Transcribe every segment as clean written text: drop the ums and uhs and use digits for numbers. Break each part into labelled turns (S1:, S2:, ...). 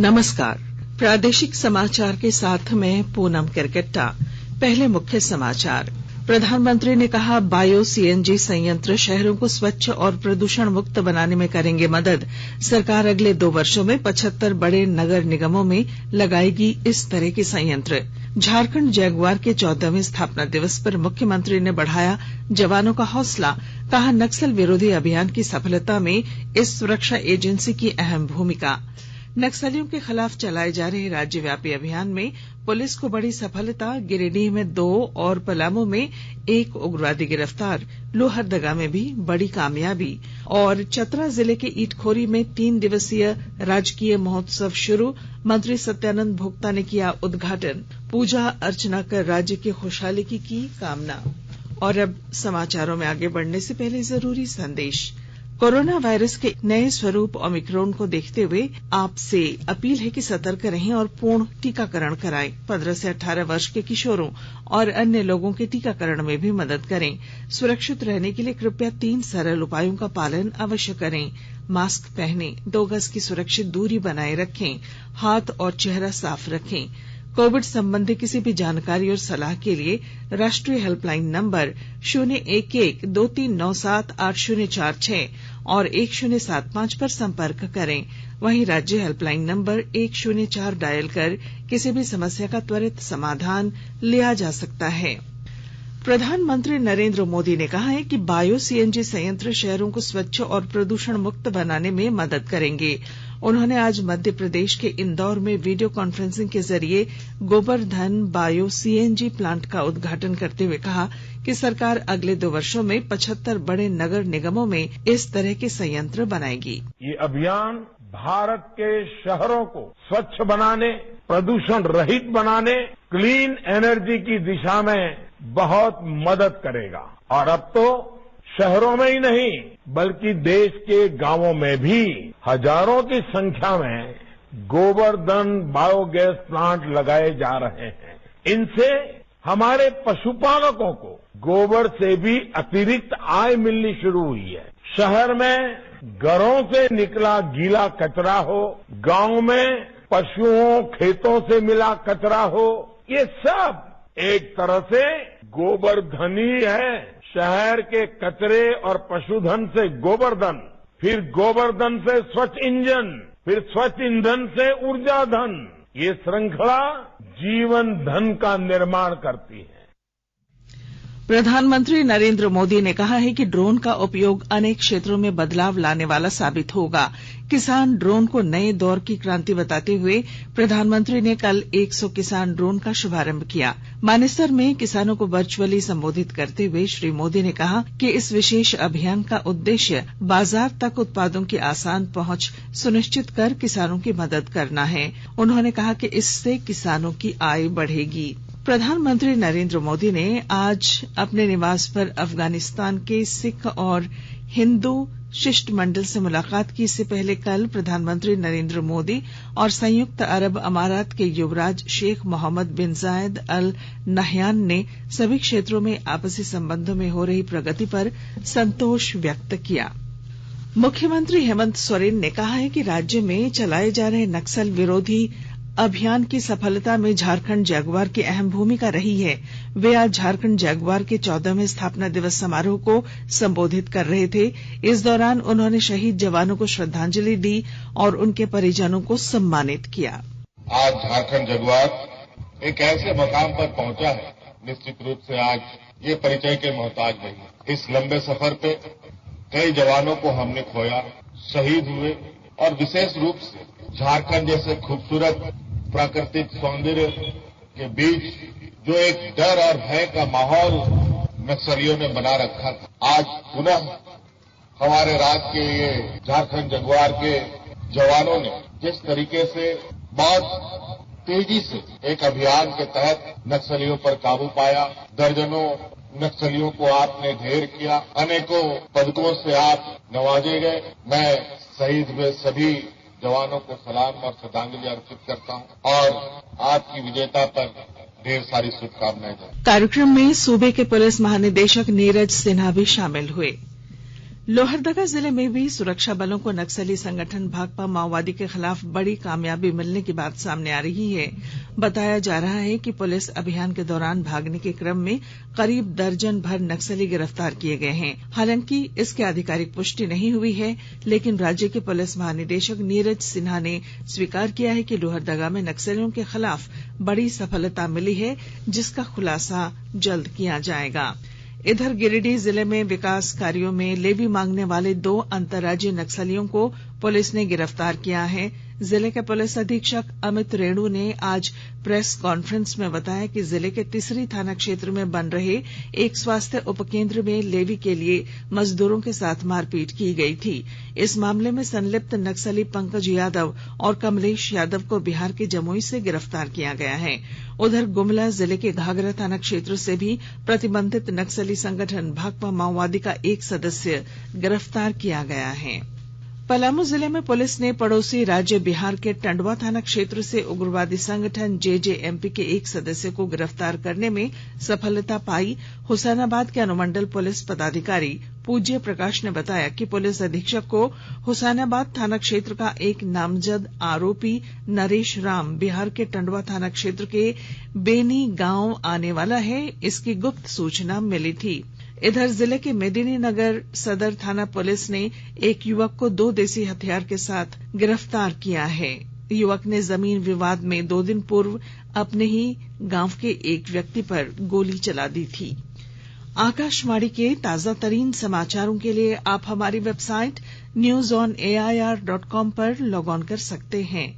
S1: नमस्कार। प्रादेशिक समाचार के साथ मैं पूनम केरकेट्टा। पहले मुख्य समाचार। प्रधानमंत्री ने कहा, बायो सीएनजी संयंत्र शहरों को स्वच्छ और प्रदूषण मुक्त बनाने में करेंगे मदद। सरकार अगले 2 वर्षों में 75 बड़े नगर निगमों में लगाएगी इस तरह के संयंत्र। झारखंड जगुआर के 14वें स्थापना दिवस पर मुख्यमंत्री ने बढ़ाया जवानों का हौसला। कहा, नक्सल विरोधी अभियान की सफलता में इस सुरक्षा एजेंसी की अहम भूमिका। नक्सलियों के खिलाफ चलाए जा रहे राज्यव्यापी अभियान में पुलिस को बड़ी सफलता। गिरिडीह में 2 और पलामू में 1 उग्रवादी गिरफ्तार। लोहरदगा में भी बड़ी कामयाबी। और चतरा जिले के ईटखोरी में 3 दिवसीय राजकीय महोत्सव शुरू। मंत्री सत्यानंद भोक्ता ने किया उद्घाटन। पूजा अर्चना कर राज्य की खुशहाली की कामना। और अब समाचारों में आगे बढ़ने से पहले जरूरी संदेश। कोरोना वायरस के नए स्वरूप ओमिक्रॉन को देखते हुए आपसे अपील है कि सतर्क रहें और पूर्ण टीकाकरण कराएं। 15 से 18 वर्ष के किशोरों और अन्य लोगों के टीकाकरण में भी मदद करें। सुरक्षित रहने के लिए कृपया 3 सरल उपायों का पालन अवश्य करें। मास्क पहनें, 2 गज की सुरक्षित दूरी बनाए रखें, हाथ और चेहरा साफ रखें। कोविड संबंधी किसी भी जानकारी और सलाह के लिए राष्ट्रीय हेल्पलाइन नंबर 011-2397-8046 और 1075 पर संपर्क करें। वहीं राज्य हेल्पलाइन नंबर 104 डायल कर किसी भी समस्या का त्वरित समाधान लिया जा सकता है। प्रधानमंत्री नरेंद्र मोदी ने कहा है कि बायो सीएनजी संयंत्र शहरों को स्वच्छ और प्रदूषण मुक्त बनाने में मदद करेंगे। उन्होंने आज मध्य प्रदेश के इंदौर में वीडियो कॉन्फ्रेंसिंग के जरिए गोबरधन बायो सीएनजी प्लांट का उद्घाटन करते हुए कहा कि सरकार अगले 2 वर्षों में 75 बड़े नगर निगमों में इस तरह के संयंत्र बनाएगी।
S2: ये अभियान भारत के शहरों को स्वच्छ बनाने, प्रदूषण रहित बनाने, क्लीन एनर्जी की दिशा में बहुत मदद करेगा। और अब तो शहरों में ही नहीं बल्कि देश के गांवों में भी हजारों की संख्या में गोबरधन बायोगैस प्लांट लगाए जा रहे हैं। इनसे हमारे पशुपालकों को गोबर से भी अतिरिक्त आय मिलनी शुरू हुई है। शहर में घरों से निकला गीला कचरा हो, गांव में पशुओं खेतों से मिला कचरा हो, ये सब एक तरह से गोबरधन ही है। शहर के कचरे और पशुधन से गोबरधन, फिर गोबरधन से स्वच्छ इंजन, फिर स्वच्छ ईंधन से ऊर्जा धन, ये श्रृंखला जीवन धन का निर्माण करती है।
S1: प्रधानमंत्री नरेंद्र मोदी ने कहा है कि ड्रोन का उपयोग अनेक क्षेत्रों में बदलाव लाने वाला साबित होगा। किसान ड्रोन को नए दौर की क्रांति बताते हुए प्रधानमंत्री ने कल 100 किसान ड्रोन का शुभारंभ किया। मानेसर में किसानों को वर्चुअली संबोधित करते हुए श्री मोदी ने कहा कि इस विशेष अभियान का उद्देश्य बाजार तक उत्पादों की आसान पहुंच सुनिश्चित कर किसानों की मदद करना है। उन्होंने कहा कि इससे किसानों की आय बढ़ेगी। प्रधानमंत्री नरेंद्र मोदी ने आज अपने निवास पर अफगानिस्तान के सिख और हिंदू शिष्टमंडल से मुलाकात की। इससे पहले कल प्रधानमंत्री नरेंद्र मोदी और संयुक्त अरब अमारात के युवराज शेख मोहम्मद बिन जायद अल नहयान ने सभी क्षेत्रों में आपसी संबंधों में हो रही प्रगति पर संतोष व्यक्त किया। मुख्यमंत्री हेमंत सोरेन ने कहा है कि राज्य में चलाए जा रहे नक्सल विरोधी अभियान की सफलता में झारखंड जगुआर की अहम भूमिका रही है। वे आज झारखंड जगुआर के 14वें स्थापना दिवस समारोह को संबोधित कर रहे थे। इस दौरान उन्होंने शहीद जवानों को श्रद्धांजलि दी और उनके परिजनों को सम्मानित किया।
S3: आज झारखंड जगुआर एक ऐसे मकाम पर पहुंचा है, निश्चित रूप से आज ये परिचय के मोहताज नहीं। इस लंबे सफर पे कई जवानों को हमने खोया, शहीद हुए और विशेष रूप से झारखंड जैसे खूबसूरत प्राकृतिक सौंदर्य के बीच जो एक डर और भय का माहौल नक्सलियों ने बना रखा था, आज पुनः हमारे राज्य के ये झारखंड जगुआर के जवानों ने जिस तरीके से बहुत तेजी से एक अभियान के तहत नक्सलियों पर काबू पाया, दर्जनों नक्सलियों को आपने ढेर किया, अनेकों पदकों से आप नवाजे गए। मैं शहीद हुए सभी जवानों को सलाम और श्रद्धांजलि अर्पित करता हूं और आपकी विजेता पर ढेर सारी शुभकामनाएं।
S1: कार्यक्रम में सूबे के पुलिस महानिदेशक नीरज सिन्हा भी शामिल हुए। लोहरदगा जिले में भी सुरक्षा बलों को नक्सली संगठन भाकपा माओवादी के खिलाफ बड़ी कामयाबी मिलने की बात सामने आ रही है। बताया जा रहा है कि पुलिस अभियान के दौरान भागने के क्रम में करीब दर्जन भर नक्सली गिरफ्तार किए गए हैं। हालांकि इसकी आधिकारिक पुष्टि नहीं हुई है, लेकिन राज्य के पुलिस महानिदेशक नीरज सिन्हा ने स्वीकार किया है कि लोहरदगा में नक्सलियों के खिलाफ बड़ी सफलता मिली है, जिसका खुलासा जल्द किया जाएगा। इधर गिरिडीह जिले में विकास कार्यों में लेवी मांगने वाले 2 अंतर्राज्यीय नक्सलियों को पुलिस ने गिरफ्तार किया है। जिले के पुलिस अधीक्षक अमित रेणु ने आज प्रेस कॉन्फ्रेंस में बताया कि जिले के तिसरी थाना क्षेत्र में बन रहे एक स्वास्थ्य उपकेंद्र में लेवी के लिए मजदूरों के साथ मारपीट की गई थी। इस मामले में संलिप्त नक्सली पंकज यादव और कमलेश यादव को बिहार के जमुई से गिरफ्तार किया गया है। उधर गुमला जिले के घाघरा थाना क्षेत्र से भी प्रतिबंधित नक्सली संगठन भाकपा माओवादी का एक सदस्य गिरफ्तार किया गया है। पलामू जिले में पुलिस ने पड़ोसी राज्य बिहार के टंडवा थाना क्षेत्र से उग्रवादी संगठन जेजेएमपी के एक सदस्य को गिरफ्तार करने में सफलता पाई। हुसैनाबाद के अनुमंडल पुलिस पदाधिकारी पूज्य प्रकाश ने बताया कि पुलिस अधीक्षक को हुसैनाबाद थाना क्षेत्र का एक नामजद आरोपी नरेश राम बिहार के टंडवा थाना क्षेत्र के बेनी गांव आने वाला है, इसकी गुप्त सूचना मिली थी। इधर जिले के मेदिनीनगर सदर थाना पुलिस ने एक युवक को 2 देसी हथियार के साथ गिरफ्तार किया है। युवक ने जमीन विवाद में 2 दिन पूर्व अपने ही गांव के एक व्यक्ति पर गोली चला दी थी। आकाशवाणी के ताजा तरीन समाचारों के लिए आप हमारी वेबसाइट newsonair.com पर लॉग ऑन कर सकते हैं।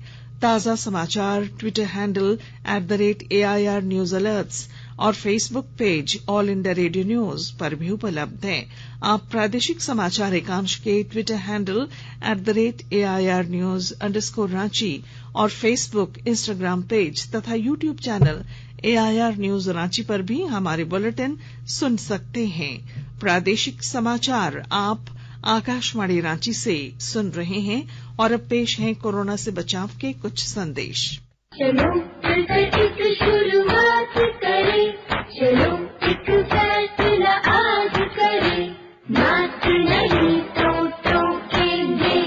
S1: ताजा समाचार Twitter handle @AIR News Alerts और Facebook page all India radio news पर भी उपलब्ध है। आप प्रादेशिक समाचार एकांश के ट्विटर हैंडल @AIR News _ और फेसबुक, इंस्टाग्राम पेज तथा YouTube channel AIR News Ranchi पर भी हमारे बुलेटिन सुन सकते हैं। प्रादेशिक समाचार आप आकाशवाणी रांची से सुन रहे हैं और अब पेश हैं कोरोना से बचाव के कुछ संदेश।
S4: चलो एक शुरुआत करें, चलो एक फैसला आज करें, मास्क नहीं तो टोकेंगे,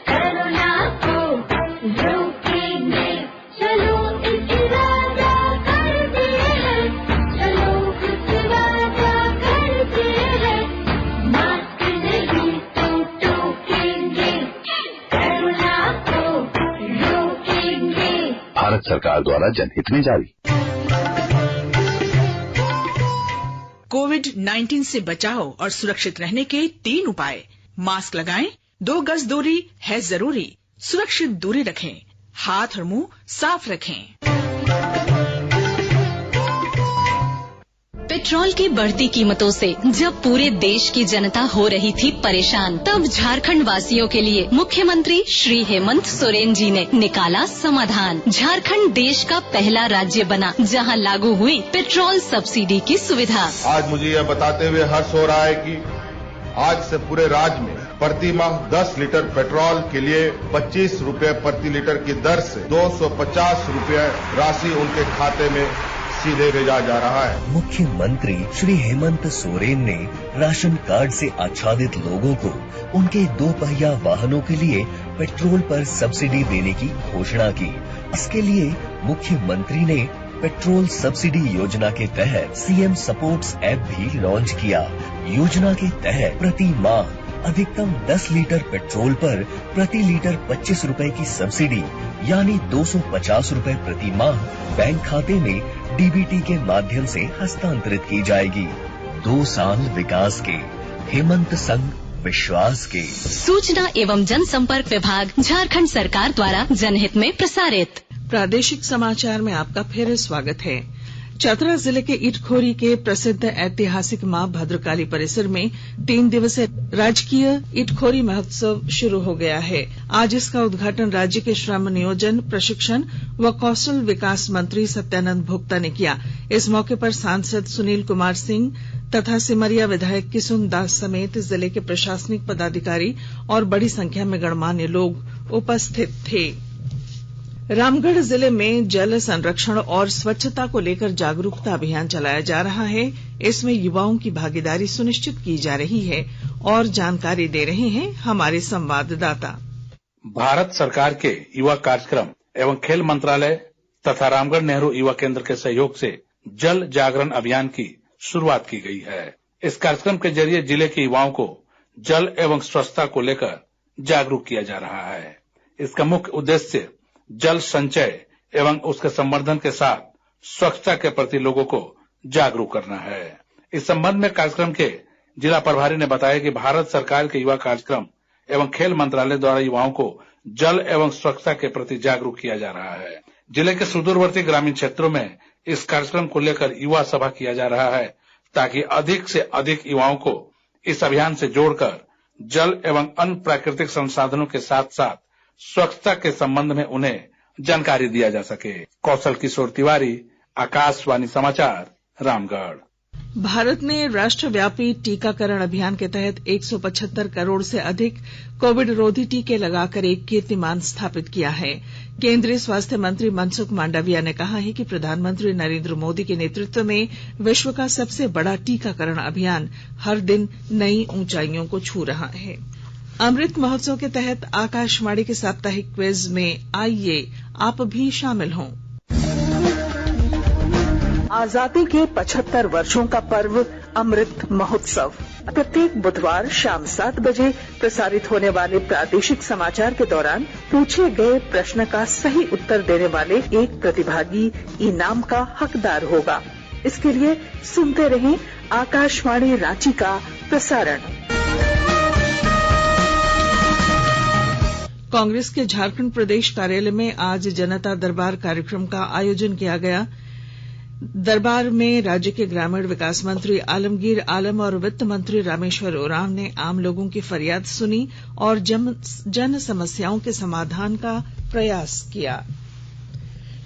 S4: कोरोना को रोकेंगे, चलो एक वादा करते हैं, चलो कुछ वादा करते हैं, मास्क नहीं तो टोकेंगे, कोरोना को रोकेंगे।
S5: भारत सरकार द्वारा जनहित में जारी।
S6: कोविड-19 से बचाव और सुरक्षित रहने के 3 उपाय। मास्क लगाएं, 2 गज दूरी है जरूरी, सुरक्षित दूरी रखें, हाथ और मुंह साफ रखें।
S7: पेट्रोल की बढ़ती कीमतों से जब पूरे देश की जनता हो रही थी परेशान, तब झारखंड वासियों के लिए मुख्यमंत्री श्री हेमंत सोरेन जी ने निकाला समाधान। झारखंड देश का पहला राज्य बना जहां लागू हुई पेट्रोल सब्सिडी की सुविधा।
S3: आज मुझे यह बताते हुए हर्ष हो रहा है कि आज से पूरे राज्य में प्रति माह 10 लीटर पेट्रोल के लिए 25 रुपए प्रति लीटर की दर से 250 रुपए राशि उनके खाते में सीधे भेजा जा रहा है।
S8: मुख्यमंत्री श्री हेमंत सोरेन ने राशन कार्ड से आच्छादित लोगों को उनके 2 पहिया वाहनों के लिए पेट्रोल पर सब्सिडी देने की घोषणा की। इसके लिए मुख्यमंत्री ने पेट्रोल सब्सिडी योजना के तहत सीएम सपोर्ट्स ऐप भी लॉन्च किया। योजना के तहत प्रति माह अधिकतम 10 लीटर पेट्रोल पर प्रति लीटर 25 रुपए की सब्सिडी यानी 250 रुपए प्रति माह बैंक खाते में डीबीटी के माध्यम से हस्तांतरित की जाएगी। 2 साल विकास के, हेमंत संग विश्वास के।
S7: सूचना एवं जनसंपर्क विभाग झारखंड सरकार द्वारा जनहित में प्रसारित।
S1: प्रादेशिक समाचार में आपका फिर स्वागत है। चतरा जिले के इटखोरी के प्रसिद्ध ऐतिहासिक मां भद्रकाली परिसर में 3 दिवसीय राजकीय इटखोरी महोत्सव शुरू हो गया है। आज इसका उद्घाटन राज्य के श्रम नियोजन, प्रशिक्षण व कौशल विकास मंत्री सत्यानंद भोक्ता ने किया। इस मौके पर सांसद सुनील कुमार सिंह तथा सिमरिया विधायक किसुन दास समेत जिले के प्रशासनिक पदाधिकारी और बड़ी संख्या में गणमान्य लोग उपस्थित थे। रामगढ़ जिले में जल संरक्षण और स्वच्छता को लेकर जागरूकता अभियान चलाया जा रहा है। इसमें युवाओं की भागीदारी सुनिश्चित की जा रही है और जानकारी दे रहे हैं हमारे संवाददाता।
S9: भारत सरकार के युवा कार्यक्रम एवं खेल मंत्रालय तथा रामगढ़ नेहरू युवा केंद्र के सहयोग से जल जागरण अभियान की शुरुआत की गई है। इस कार्यक्रम के जरिए जिले के युवाओं को जल एवं स्वच्छता को लेकर जागरूक किया जा रहा है। इसका मुख्य उद्देश्य जल संचय एवं उसके संवर्धन के साथ स्वच्छता के प्रति लोगों को जागरूक करना है। इस संबंध में कार्यक्रम के जिला प्रभारी ने बताया कि भारत सरकार के युवा कार्यक्रम एवं खेल मंत्रालय द्वारा युवाओं को जल एवं स्वच्छता के प्रति जागरूक किया जा रहा है। जिले के सुदूरवर्ती ग्रामीण क्षेत्रों में इस कार्यक्रम को लेकर युवा सभा किया जा रहा है ताकि अधिक से अधिक युवाओं को इस अभियान से जोड़कर जल एवं अन्य प्राकृतिक संसाधनों के साथ साथ स्वच्छता के संबंध में उन्हें जानकारी दिया जा सके। कौशल किशोर तिवारी, आकाशवाणी समाचार, रामगढ़।
S1: भारत ने राष्ट्रव्यापी टीकाकरण अभियान के तहत 175 करोड़ से अधिक कोविड रोधी टीके लगाकर एक कीर्तिमान स्थापित किया है। केंद्रीय स्वास्थ्य मंत्री मनसुख मांडविया ने कहा है कि प्रधानमंत्री नरेंद्र मोदी के नेतृत्व में विश्व का सबसे बड़ा टीकाकरण अभियान हर दिन नई ऊंचाइयों को छू रहा है। अमृत महोत्सव के तहत आकाशवाणी के साप्ताहिक क्विज में आइए आप भी शामिल हों।
S10: आजादी के 75 वर्षों का पर्व अमृत महोत्सव प्रत्येक बुधवार शाम 7 बजे प्रसारित होने वाले प्रादेशिक समाचार के दौरान पूछे गए प्रश्न का सही उत्तर देने वाले एक प्रतिभागी इनाम का हकदार होगा। इसके लिए सुनते रहें आकाशवाणी रांची का प्रसारण।
S1: कांग्रेस के झारखंड प्रदेश कार्यालय में आज जनता दरबार कार्यक्रम का आयोजन किया गया। दरबार में राज्य के ग्रामीण विकास मंत्री आलमगीर आलम और वित्त मंत्री रामेश्वर उरांव ने आम लोगों की फरियाद सुनी और जन समस्याओं के समाधान का प्रयास किया।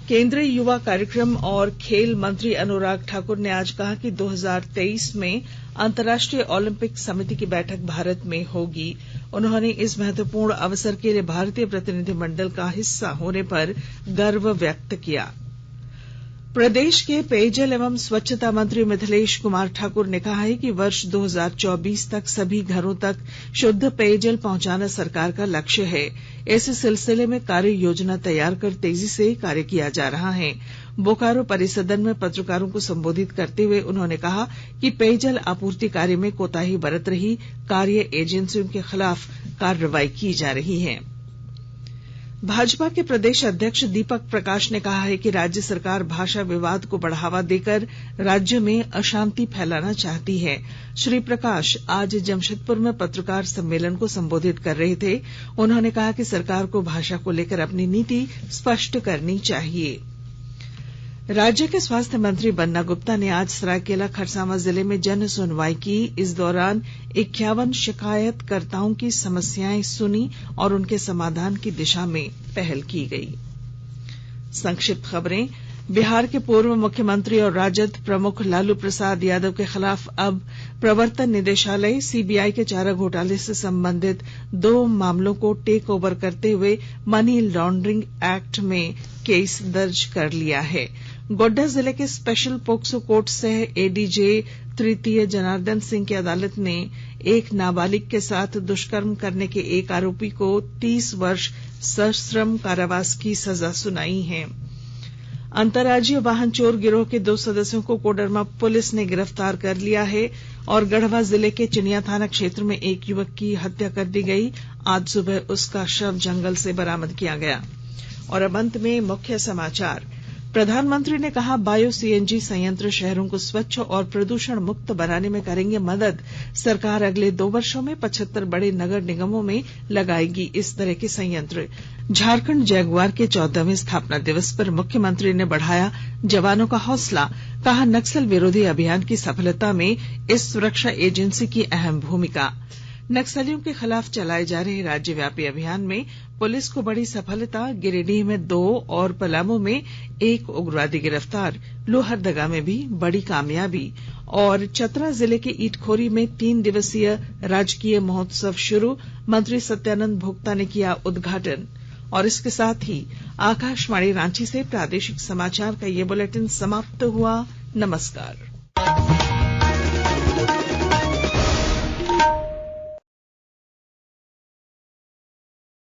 S1: केंद्रीय युवा कार्यक्रम और खेल मंत्री अनुराग ठाकुर ने आज कहा कि 2023 में अंतर्राष्ट्रीय ओलंपिक समिति की बैठक भारत में होगी। उन्होंने इस महत्वपूर्ण अवसर के लिए भारतीय प्रतिनिधिमंडल का हिस्सा होने पर गर्व व्यक्त किया। प्रदेश के पेयजल एवं स्वच्छता मंत्री मिथिलेश कुमार ठाकुर ने कहा है कि वर्ष 2024 तक सभी घरों तक शुद्ध पेयजल पहुंचाना सरकार का लक्ष्य है। इस सिलसिले में कार्य योजना तैयार कर तेजी से कार्य किया जा रहा है। बोकारो परिसदन में पत्रकारों को संबोधित करते हुए उन्होंने कहा कि पेयजल आपूर्ति कार्य में कोताही बरत रही कार्य एजेंसियों के खिलाफ कार्रवाई की जा रही है। भाजपा के प्रदेश अध्यक्ष दीपक प्रकाश ने कहा है कि राज्य सरकार भाषा विवाद को बढ़ावा देकर राज्य में अशांति फैलाना चाहती है। श्री प्रकाश आज जमशेदपुर में पत्रकार सम्मेलन को संबोधित कर रहे थे। उन्होंने कहा कि सरकार को भाषा को लेकर अपनी नीति स्पष्ट करनी चाहिए। राज्य के स्वास्थ्य मंत्री बन्ना गुप्ता ने आज सरायकेला खरसावां जिले में जन सुनवाई की। इस दौरान 51 शिकायतकर्ताओं की समस्याएं सुनी और उनके समाधान की दिशा में पहल की गई। संक्षिप्त खबरें। बिहार के पूर्व मुख्यमंत्री और राजद प्रमुख लालू प्रसाद यादव के खिलाफ अब प्रवर्तन निदेशालय सीबीआई के चारा घोटाले से संबंधित 2 मामलों को टेक ओवर करते हुए मनी लॉन्ड्रिंग एक्ट में केस दर्ज कर लिया है। गोड्डा जिले के स्पेशल पोक्सो कोर्ट से एडीजे तृतीय जनार्दन सिंह की अदालत ने एक नाबालिग के साथ दुष्कर्म करने के एक आरोपी को 30 वर्ष सश्रम कारावास की सजा सुनाई है। अंतर्राज्यीय वाहन चोर गिरोह के 2 सदस्यों को कोडरमा पुलिस ने गिरफ्तार कर लिया है और गढ़वा जिले के चिनिया थाना क्षेत्र में एक युवक की हत्या कर दी गई। आज सुबह उसका शव जंगल से बरामद किया गया। और अब अंत में मुख्य समाचार। प्रधानमंत्री ने कहा बायो सीएनजी संयंत्र शहरों को स्वच्छ और प्रदूषण मुक्त बनाने में करेंगे मदद। सरकार अगले 2 वर्षों में 75 बड़े नगर निगमों में लगाएगी इस तरह के संयंत्र। झारखंड जगुआर के 14वें स्थापना दिवस पर मुख्यमंत्री ने बढ़ाया जवानों का हौसला। कहा नक्सल विरोधी अभियान की सफलता में इस सुरक्षा एजेंसी की अहम भूमिका। नक्सलियों के खिलाफ चलाए जा रहे राज्यव्यापी अभियान में पुलिस को बड़ी सफलता। गिरिडीह में 2 और पलामू में 1 उग्रवादी गिरफ्तार। लोहरदगा में भी बड़ी कामयाबी। और चतरा जिले के ईटखोरी में 3 दिवसीय राजकीय महोत्सव शुरू। मंत्री सत्यानंद भोक्ता ने किया उद्घाटन। और इसके साथ ही आकाशवाणी रांची से प्रादेशिक समाचार का ये बुलेटिन समाप्त हुआ। नमस्कार।